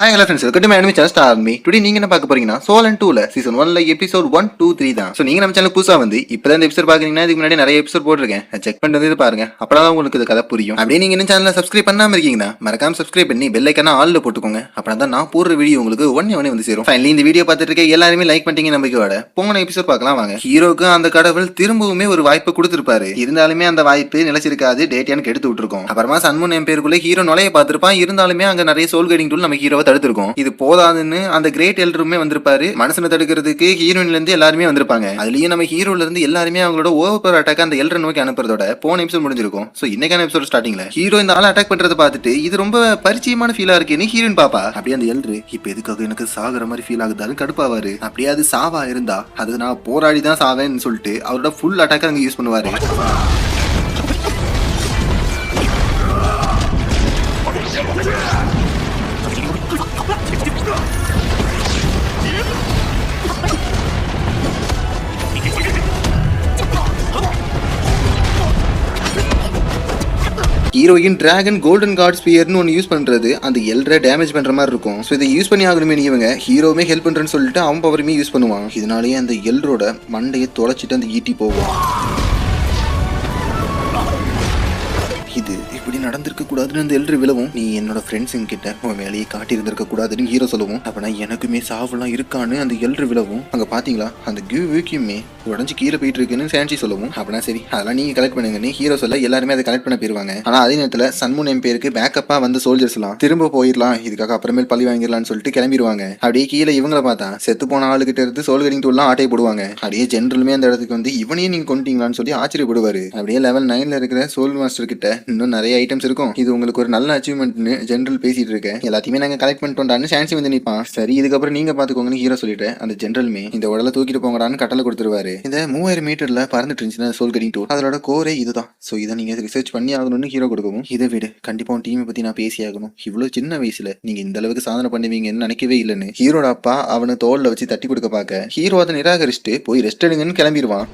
Hi hello friends, welcome to my anime channel star army. Today நீங்க என்ன பார்க்க போறீங்கன்னா சோல் அண்ட் 2ல சீசன் 1ல எபிசோட் 1 2 3 தான். சோ நீங்க நம்ம சேனல் புதுசா வந்து இப்பதான் இந்த எபிசோட் பாக்குறீங்கன்னா இதுக்கு முன்னாடி நிறைய எபிசோட் போட்டுருக்கேன். செக் பண்ணிட்டு வந்து பாருங்க. அப்பதான் உங்களுக்கு இது கதை புரியும். அப்படியே நீங்க இந்த சேனலை சப்ஸ்கிரைப் பண்ணாம இருக்கீங்கன்னா மறக்காம சப்ஸ்கிரைப் பண்ணி பெல் ஐக்கான ஆல்ல போட்டுக்கோங்க. அப்பதான் நான் போடுற வீடியோ உங்களுக்கு ஒண்ணே வந்து சேரும். ஃபைனலி இந்த வீடியோ பார்த்துட்டு இருக்க எல்லாருமே லைக் பண்ணிட்டீங்க நம்பிக்கையோட போன எபிசோட் பார்க்கலாம் வாங்க. ஹீரோக்கு அந்த கடவுள் திரும்பவுமே ஒரு வாய்ப்பு கொடுத்திருப்பாரு. இருந்தாலுமே அந்த வாய்ப்பு நிலைச்சிருக்காது, டேட்டியான்னு எடுத்து விட்டுருக்கோம். அப்புறமா சன்முன் எம்பேருக்குள்ள ஹீரோ நுழைய பார்த்திருப்பான். இருந்தாலுமே அங்க நிறைய சோல் கைடிங் டூல் நம்ம ஹீரோவை தடுத்திருக்கோம். இது போதாதுன்னு அந்த கிரேட் எல்டருமே வந்திருப்பாரு. மனசனை தடுக்கிறதுக்கு ஹீரோயின்ல இருந்து எல்லாருமே வந்திருப்பாங்க. அதுலயும் நம்ம ஹீரோல இருந்து எல்லாருமே அவங்களோட ஓவர் பவர் அட்டாக் அந்த எல்டர் நோக்கி அனுப்புறதோட போன எபிசோட் முடிஞ்சிருக்கும். சோ இன்னைக்கான எபிசோட் ஸ்டார்டிங்ல ஹீரோ இந்த ஆளை அட்டாக் பண்றதை பார்த்துட்டு இது ரொம்ப பரிச்சயமான ஃபீலா இருக்குன்னு ஹீரோயின் பாப்பா. அப்படியே அந்த எல்டரு இப்ப எதுக்காக எனக்கு சாகுற மாதிரி ஃபீல் ஆகுதான்னு கடுப்பாவாரு. அப்படியே அது சாவா இருந்தா அது நான் போராடி தான் சாவேன்னு சொல்லிட்டு அவரோட ஃபுல் அட்டாக் அங்க யூஸ் பண்ணுவாரு. ஹீரோயின் டிராகன் கோல்டன் காட் ஸ்பியர்னு ஒன்று யூஸ் பண்றது அந்த எல்டரை டேமேஜ் பண்ற மாதிரி இருக்கும். ஸோ இதை யூஸ் பண்ணி ஆகணுமே இவங்க ஹீரோவுமே ஹெல்ப் பண்றேன்னு சொல்லிட்டு அவன் பவருமே யூஸ் பண்ணுவான். இதனாலேயே அந்த எல்டரோட மண்டையை தொலைச்சிட்டு அந்த ஈட்டி போவான். இது இப்படி நடந்திருக்க கூடாதுன்னு அந்த எல்டர் விழவும், நீ என்னோட ஃப்ரெண்ட்ஸுங்க கிட்ட உன் வேலையை காட்டி இருந்திருக்க கூடாதுன்னு ஹீரோ சொல்லவும், அப்பனா எனக்குமே சாவுலாம் இருக்கான்னு அந்த எல்டர் விழவும், அங்க பாத்தீங்களா அந்த கியூமே உடஞ்சு கீழே போயிட்டு இருக்குன்னு சான்சி சொல்லவும், அப்படின்னா சரி அதெல்லாம் நீங்க கலெக்ட் பண்ணுங்கன்னு ஹீரோ சொல்ல எல்லாருமே அதை கலெக்ட் பண்ண போயிருவாங்க. ஆனா அதே நேரத்துல சன்முன் எம்பேருக்கு பேக்கப்பா வந்து சோல்ஜர்ஸ் எல்லாம் திரும்ப போயிடலாம், இதுக்காக அப்புறமேல் பழி வாங்கிடலாம்னு சொல்லிட்டு கிளம்பிடுவாங்க. அப்படியே கீழே இவங்களை பார்த்தா செத்து போன ஆளுகிட்ட இருந்து சோல் கடிங் டூல்லாம் ஆட்டை போடுவாங்க. அப்படியே ஜென்ரலுமே அந்த இடத்துக்கு வந்து இவனையே நீங்க கொண்டீங்களான்னு சொல்லி ஆச்சரியப்படுவாரு. அப்படியே லெவல் 9ல இருக்கிற சோல் மாஸ்டர் கிட்ட இன்னும் நிறைய ஐட்டம்ஸ் இருக்கும், இது உங்களுக்கு ஒரு நல்ல அச்சீவ்மெண்ட்னு ஜென்ரல் பேசிட்டு இருக்கேன், எல்லாத்தையுமே நாங்க கலெக்ட் பண்ணிட்டோம்டான்னு சான்சி வந்து நிப்பான். சரி இதுக்கப்புறம் நீங்க பாத்துக்கோங்கன்னு ஹீரோ சொல்லிட்டு அந்த ஜென்ரலுமே இந்த உடலை தூக்கிட்டு போங்கடான்னு கட்டளை கொடுத்துருவாரு. இந்த 3000 மீட்டர்ல பறந்துட்டு இருந்துச்சுன்னா சோல் கடிங் டூர் அதோட கோரே இதுதான். சோ இதை நீங்க ரிசர்ச் பண்ணி ஆகணும்னு ஹீரோ கொடுக்கவும், இதை விட கண்டிப்பா உன் டீமை பத்தி நான் பேசி ஆகணும், இவ்வளவு சின்ன வயசுல நீங்க இந்த அளவுக்கு சாதனை பண்ணுவீங்கன்னு நினைக்கவே இல்லைன்னு ஹீரோட அப்பா அவனை தோல்ல வச்சு தட்டி கொடுக்க பார்க்க ஹீரோ அதை நிராகரிச்சுட்டு போய் ரெஸ்ட் எடுங்கன்னு கிளம்பிடுவான்.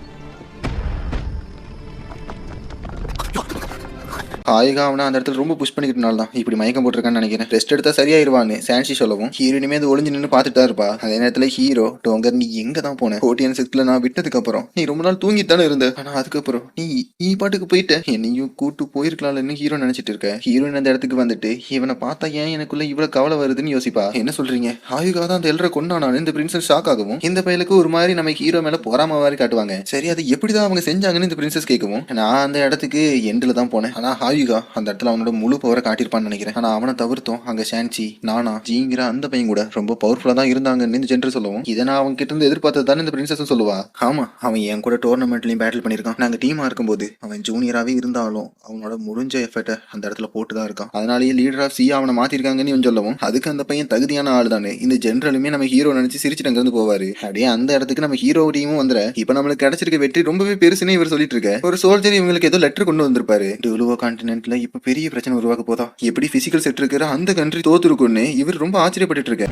ஆயுகா அவனை அந்த இடத்துல ரொம்ப புஷ் பண்ணிக்கிட்டனால தான் இப்படி மயக்கம் போட்டிருக்கான்னு நினைக்கிறேன், ரெஸ்ட் எடுத்தா சரியாயிருவான்னு சான்சி சொல்லவும், ஹீரோயினுமே அது ஒளிஞ்சு நின்று பார்த்துட்டு தான் இருப்பா. அதே நேரத்துல ஹீரோ டோங்கர் நீ எங்க தான் போன, 46ல நான் விட்டதுக்கு அப்புறம் நீ ரொம்ப நாள் தூங்கித்தானே இருந்த, ஆனா அதுக்கப்புறம் நீ பாட்டுக்கு போயிட்ட, என்னையும் கூட்டு போயிருக்கலாம்னு ஹீரோ நினைச்சிட்டு இருக்க. ஹீரோயின் அந்த இடத்துக்கு வந்துட்டு இவனை பார்த்தா ஏன் எனக்குள்ள இவ்வளவு கவலை வருதுன்னு யோசிப்பா. என்ன சொல்றீங்க, ஆயுகா தான் அந்த எல்லரை கொண்டானான்னு இந்த பிரின்சஸ் ஷாக் ஆகவும், இந்த பையலுக்கு ஒரு மாதிரி நம்ம ஹீரோ மேல பொறாம மாதிரி காட்டுவாங்க. சரி அது எப்படிதான் அவங்க செஞ்சாங்கன்னு இந்த பிரின்சஸ் கேட்கவும், நான் அந்த இடத்துக்கு எண்டில் தான் போனேன், ஆனா அந்த இடத்துல அவனோட முழு பவரை காட்டியிருப்பான்னு நினைக்கிறேன், ஆனா அவனை தவிர்த்தோம் அங்க சான்சி நானா ஜீங்கிற அந்த பையன் கூட ரொம்ப பவர்ஃபுல்லா தான் இருந்தாங்கன்னு இந்த ஜென்ரல் சொல்லுவோம். இதை நான் அவங்க கிட்ட இருந்து எதிர்பார்த்தது தானே இந்த பிரின்சஸ் சொல்லுவா. ஆமா அவன் என் கூட டோர்னமெண்ட்லயும் பேட்டில் பண்ணிருக்கான், நாங்க டீமா இருக்கும்போது அவன் ஜூனியராகவே இருந்தாலும் அவனோட முடிஞ்ச எஃபர்ட்டை அந்த இடத்துல போட்டுதான் இருக்கான், அதனாலேயே லீடர் ஆஃப் சி அவனை மாத்திருக்காங்கன்னு இவன் சொல்லவும், அதுக்கு அந்த பையன் தகுதியான ஆள் தானே இந்த ஜென்ரலுமே நம்ம ஹீரோ நினைச்சு சிரிச்சுட்டு அங்க இருந்து போவாரு. அப்படியே அந்த இடத்துக்கு நம்ம ஹீரோ டீமும் வந்துற இப்ப நம்மளுக்கு கிடைச்சிருக்க வெற்றி ரொம்பவே பெருசுன்னு இவர் சொல்லிட்டு இருக்க. ஒரு சோல்ஜர் இவங்களுக்கு ஏதோ லெட்டர் கொண்டு வந்திருப்பாரு, டுலுவோ கான்டினென்ட்ல இப்ப பெரிய பிரச்சனை உருவாக்க போதா, எப்படி பிசிக்கல் செட் இருக்கிற அந்த கண்ட்ரி தோத்துருக்குன்னு இவர் ரொம்ப ஆச்சரியப்பட்டு இருக்க.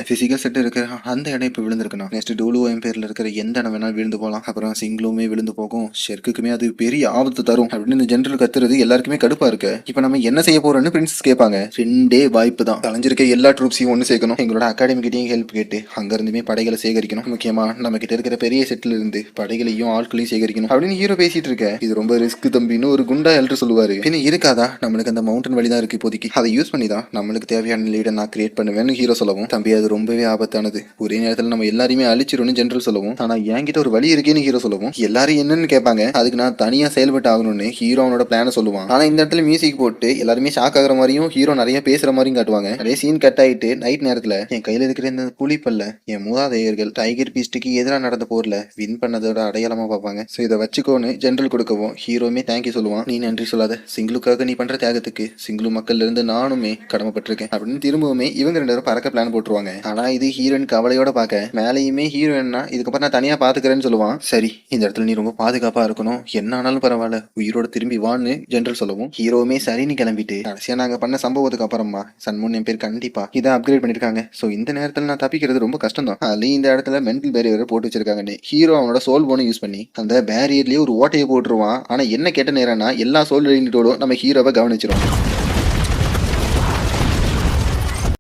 பிசிக்கல் செட் இருக்கிற அந்த இடம் இப்போ விழுந்திருக்கணும், நெக்ஸ்ட் டூலு எம்பேர்ல இருக்கிற எந்த இடம் வேணாலும் விழுந்து போகலாம், அப்புறம் சிங்கிளுமே விழுந்து போகும், ஷெர்க்குமே அது பெரிய ஆபத்து தரும் அப்படின்னு இந்த ஜென்ரல் கத்துறது எல்லாருக்குமே கடுப்பா இருக்கு. இப்போ நம்ம என்ன செய்ய போறோம்னு பிரின்சஸ் கேட்பாங்க. 2 வாய்ப்பு தான், கலைஞ்சிருக்க எல்லா ட்ரூப்ஸையும் ஒன்று சேர்க்கணும், எங்களோட அகாடமி கிட்டையும் ஹெல்ப் கேட்டு அங்க இருந்துமே படைகளை சேகரிக்கணும், முக்கியமா நம்ம கிட்ட இருக்கிற பெரிய செட்ல இருந்து படைகளையும் ஆட்களையும் சேகரிக்கணும் அப்படின்னு ஹீரோ பேசிட்டு இருக்க. இது ரொம்ப ரிஸ்க் தம்பின்னு ஒரு குண்டா எல்டர் சொல்லுவாரு. பின்ன இருக்காதா, நம்மளுக்கு அந்த மவுண்டன் வழி தான் இருக்கு இப்போதைக்கு, அதை யூஸ் பண்ணி தான் நம்மளுக்கு தேவையான லீடர் நான் கிரியேட் பண்ணுவேன்னு ஹீரோ சொல்லவும், தம்பி அது ரொம்பவே ஆபத்தானது, ஒரே நேரத்தில் நம்ம எல்லாரையுமே அழிச்சிரும்னு ஜென்ரல் சொல்லவும், ஆனா என்கிட்ட ஒரு வழி இருக்கேன்னு ஹீரோ சொல்லவும், எல்லாரும் என்னன்னு கேட்பாங்க, அதுக்கு நான் தனியா செயல்பட்டு ஆகணும்னு ஹீரோ அவனோட பிளான சொல்லுவான். ஆனா இந்த இடத்துல மியூசிக் போட்டு எல்லாருமே ஷாக் ஆகிற மாதிரியும் ஹீரோ நிறைய பேசுற மாதிரியும் காட்டுவாங்க. நிறைய சீன் கட் ஆயிட்டு நைட் நேரத்துல என் கையில இருக்கிற இந்த புலிப்பல்ல என் மூதாதையர்கள் டைகர் பீஸ்டுக்கு எதிராக நடந்த போர்ல வின் பண்ணதோட அடையாளமா பார்ப்பாங்க, சோ இதை வச்சுக்கோன்னு ஜென்ரல் கொடுக்கவும் ஹீரோமே தேங்க்யூ சொல்லுவான். நீ நன்றி சொல்லாத, சிங்கிளுக்காக நீ பண்ற தியாகத்துக்கு சிங்கிளு மக்கள்ல இருந்து நானுமே கடமைப்பட்டிருக்கேன் அப்படின்னு திரும்பவுமே இவங்க 2 பேரும் பறக்க பிளான் போட்டுருவாங்க. ஆனா இது ஹீரோயின் கவலையோட பார்க்க மேலேயுமே ஹீரோயின்னா இதுக்கப்புறம் நான் தனியா பாத்துக்கிறேன்னு சொல்லுவான். சரி இந்த இடத்துல நீ ரொம்ப பாதுகாப்பா இருக்கணும், என்ன ஆனாலும் பரவாயில்ல உயிரோட திரும்பி வான்னு ஜென்ரல் சொல்லவும் ஹீரோவுமே சரின்னு கிளம்பிட்டு கடைசியா நாங்க பண்ண சம்பவத்துக்கு அப்புறமா சன்முன் என் பேர் கண்டிப்பா இதை அப்கிரேட் பண்ணிருக்காங்க. சோ இந்த நேரத்துல நான் தப்பிக்கிறது ரொம்ப கஷ்டம் தான். அதுலயும் இந்த இடத்துல மென்டல் பேரியர் போட்டு வச்சிருக்காங்கன்னு ஹீரோ அவனோட சோல் போனை யூஸ் பண்ணி அந்த பேரியர்லயே ஒரு ஓட்டையை போட்டுருவான். ஆனா என்ன கேட்ட நேரம்னா எல்லா சோல் யூனிட்டோடும் நம்ம ஹீரோவை கவனிச்சிரும்.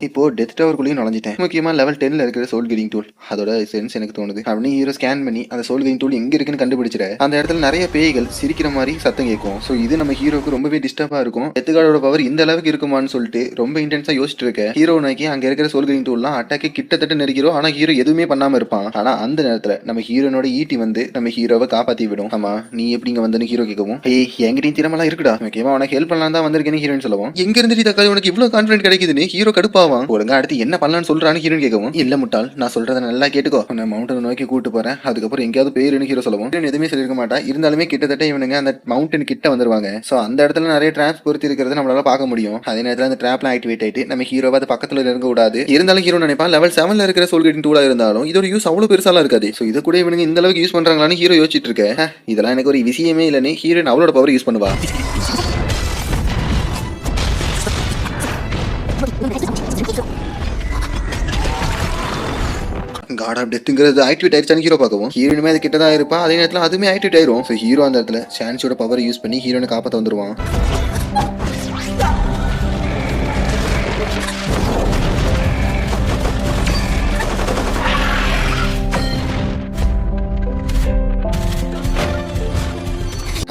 இப்போ டெத் டவருக்குள்ளேயும் நுழைஞ்சிட்டேன். முக்கியமா லெவல் 10ல இருக்கிற சோல் கெட்டிங் டூல் அதோட சென்ஸ் எனக்கு தோணுது. அப்படின்னு ஹீரோ ஸ்கேன் பண்ணி அந்த சோல் கெட்டிங் டூல் எங்க இருக்குன்னு கண்டுபிடிச்சிட அந்த இடத்துல நிறைய பேய்கள் சிரிக்கிற மாதிரி சத்தம் கேட்கும். ஸோ இது நம்ம ஹீரோக்கு ரொம்பவே டிஸ்டர்பா இருக்கும். டெத்துகார்டோட பவர் இந்த அளவுக்கு இருக்குமான்னு சொல்லிட்டு ரொம்ப இன்டென்ஸா யோசிச்சுட்டு இருக்க ஹீரோ நோக்கி அங்க இருக்கிற சோல் கெட்டிங் டூல்லாம் அட்டாக்கே கிட்டத்தட்ட நெருக்கிறோம். ஆனா ஹீரோ எதுவுமே பண்ணாம இருப்பான். ஆனா அந்த நேரத்துல நம்ம ஹீரோனோட ஈட்டி வந்து நம்ம ஹீரோவை காப்பாத்தி விடும். ஆமா நீ எப்படிங்க வந்து ஹீரோ கேட்கவும் என்கிட்டயும் திறமெல்லாம் இருக்குடா, முக்கியமா உனக்கு ஹெல்ப் பண்ணலாம் தான் வந்திருக்கேன்னு ஹீரோன்னு சொல்லுவோம். எங்க இருந்து தக்காளி உனக்கு இவ்வளவு கான்பிடன்ட் கிடைக்குதுன்னு ஹீரோ கடுப்பா ஒழுங்கா அடுத்து என்ன பண்ணலான்னு சொல்றான்னு ஹீரோன் கேட்கவும் இல்ல முட்டாள் நான் சொல்றதை நல்லா கேட்டுக்கோ, நான் மவுண்டன் நோக்கி கூட்டு போறேன், அதுக்கப்புறம் எங்கேயாவது பேருன்னு ஹீரோ சொல்லுவோம். எதுவுமே சொல்லிருக்க மாட்டா. இருந்தாலுமே கிட்டத்தட்ட இவனுங்க அந்த மவுண்டன் கிட்ட வந்துருவாங்க. சோ அந்த இடத்துல நிறைய டிராப்ஸ் பொறுத்து இருக்கிறத நம்மளால பார்க்க முடியும். அதே நேரத்தில் அந்த டிராப்லாம் ஆக்டிவேட் ஆயிட்டு நம்ம ஹீரோவை அது பக்கத்துல இருக்க கூடாது. இருந்தாலும் ஹீரோ நினைப்பான் லெவல் 7ல இருக்கிற சோல் கெட்டிங் டூலா இருந்தாலும் இதோட யூஸ் அவ்வளவு பெருசாலாம் இருக்காது. சோ இதை கூட இவனுங்க இந்த அளவுக்கு யூஸ் பண்றாங்களான்னு ஹீரோ யோசிச்சுட்டு இருக்க. இதெல்லாம் எனக்கு ஒரு விஷயமே இல்லைன்னு ஹீரோயின் அவளோட பவர் யூஸ் பண்ணுவா. காட் ஆஃப் டெத்துங்கிறது ஆக்டிவேட் ஆயிடுச்சான்னு ஹீரோ பார்க்கவும் ஹீரோனுமே அது கிட்ட தான் இருப்பா. அதே நேரத்தில் அதுவுமே ஆக்டிவேட் ஆயிரும். ஸோ ஹீரோ அந்த இடத்துல சான்ஸோட பவர் யூஸ் பண்ணி ஹீரோனை காப்பாற்ற வந்துருவான்.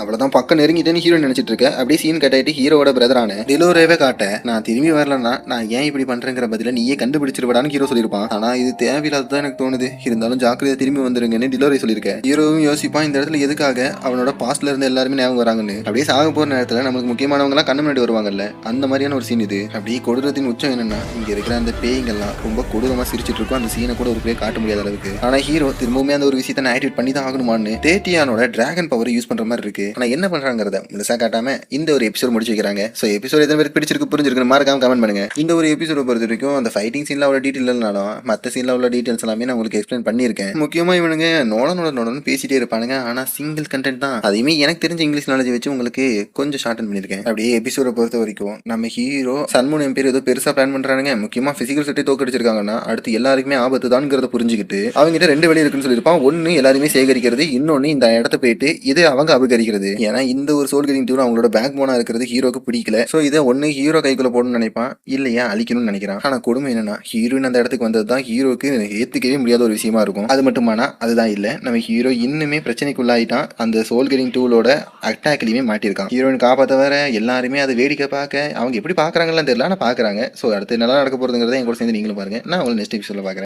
அவ்வளவுதான் பக்கம் நெருங்கிட்டேன்னு ஹீரோ நினைச்சிட்டு இருக்க. அப்படியே சீன் கட் ஆயிட்டு ஹீரோட பிரதரான டிலோரேவே காட்ட நான் திரும்பி வரலன்னா நான் ஏன் இப்படி பண்றேங்கிற பதில நீயே கண்டுபிடிச்சிருவான்னு ஹீரோ சொல்லியிருப்பான். ஆனா இது தேவையில்லாததான் எனக்கு தோணுது, இருந்தாலும் ஜாக்கிரதையா திரும்பி வந்துருங்கன்னு டிலோரே சொல்லியிருக்கேன். ஹீரோவும் யோசிப்பான் இந்த இடத்துல எதுக்காக அவனோட பாஸ்ட்ல இருந்து எல்லாருமே ஞாபகம் வராங்கன்னு. அப்படியே சாக போற நேரத்துல நமக்கு முக்கியமானவங்க எல்லாம் கண்ணு முன்னாடி வருவாங்கல்ல, அந்த மாதிரியான ஒரு சீன் இது. அப்படியே கொடூரத்தின் உச்சம் என்னன்னா இங்க இருக்கிற அந்த பேய்கள்லாம் ரொம்ப கொடூரமா சிரிச்சிட்டு இருக்கும். அந்த சீனை கூட ஒரு பேய் காட்ட முடியாத அளவுக்கு. ஆனா ஹீரோ திரும்பவுமே அந்த ஒரு விஷயத்தை ஆக்டிவேட் பண்ணி தான் ஆகணுமான்னு தேட்டியானோட டிராகன் பவர் யூஸ் பண்ற மாதிரி இருக்கு. ஆனா என்ன பண்றாங்கிறத முழுசா காட்டாம இந்த ஒரு எபிசோட் முடிச்சு வைக்கிறாங்க. சோ எபிசோட் எத்தனை பேருக்கு பிடிச்சிருக்கு புரிஞ்சிருக்கு மறக்காம கமெண்ட் பண்ணுங்க. இந்த ஒரு எபிசோட பொறுத்த வரைக்கும் அந்த ஃபைட்டிங் சீன்ல அவ்வளவு டீடைல் இல்லைனாலும் மற்ற சீன்ல உள்ள டீடைல்ஸ் எல்லாமே நான் உங்களுக்கு எக்ஸ்பிளைன் பண்ணியிருக்கேன். முக்கியமா இவனுங்க நோடன்னு பேசிட்டே இருப்பானுங்க. ஆனா சிங்கிள் கண்டென்ட் தான். அதையுமே எனக்கு தெரிஞ்ச இங்கிலீஷ் நாலேஜ் வச்சு உங்களுக்கு கொஞ்சம் ஷார்டன் பண்ணியிருக்கேன். அப்படியே எபிசோட பொறுத்த வரைக்கும் நம்ம ஹீரோ சன்முன் எம்பேர் ஏதோ பெருசா பிளான் பண்றானுங்க. முக்கியமா பிசிக்கல் செட்டை தோக்கடிச்சிருக்காங்கன்னா அடுத்து எல்லாருக்குமே ஆபத்து தான்ங்கிறத புரிஞ்சுக்கிட்டு அவங்ககிட்ட ரெண்டு வழி இருக்குன்னு சொல்லியிருப்பான். ஒன்னு எல்லாருமே சேகரிக்கிறது, இன்னொன்னு இந்த இடத்த போயிட்டு இது அவங்க அபகரிக்கிறது. ஏன்னா இந்த ஒரு சோல் கெட்டிங் டூல் அவங்களோட பேக் போனா இருக்கிறது ஹீரோக்கு பிடிக்கல. சோ இதை ஒன்னு ஹீரோ கைக்குள்ள போடணும்னு நினைப்பான், இல்லையா அழிக்கணும்னு நினைக்கிறான். ஆனா கொடுமை என்னன்னா ஹீரோயின் அந்த இடத்துக்கு வந்தது தான் ஹீரோக்கு ஏத்துக்கவே முடியாத ஒரு விஷயமா இருக்கும். அது மட்டுமானா அதுதான் இல்ல, நம்ம ஹீரோ இன்னுமே பிரச்சனைக்குள்ளாயிட்டான். அந்த சோல் கெட்டிங் டூலோட அட்டாக்லயுமே மாட்டிருக்கான். ஹீரோயின் காப்பாத்த வர எல்லாருமே அதை வேடிக்கை பார்க்க அவங்க எப்படி பாக்குறாங்கன்னு தெரியல, ஆனா பாக்குறாங்க. சோ அடுத்து நல்லா நடக்க போறதுங்கிறத என் கூட சேர்ந்து நீங்களும் பாருங்க. நான் உங்களை நெக்ஸ்ட் எபிசோட்ல பாக்குறேன்.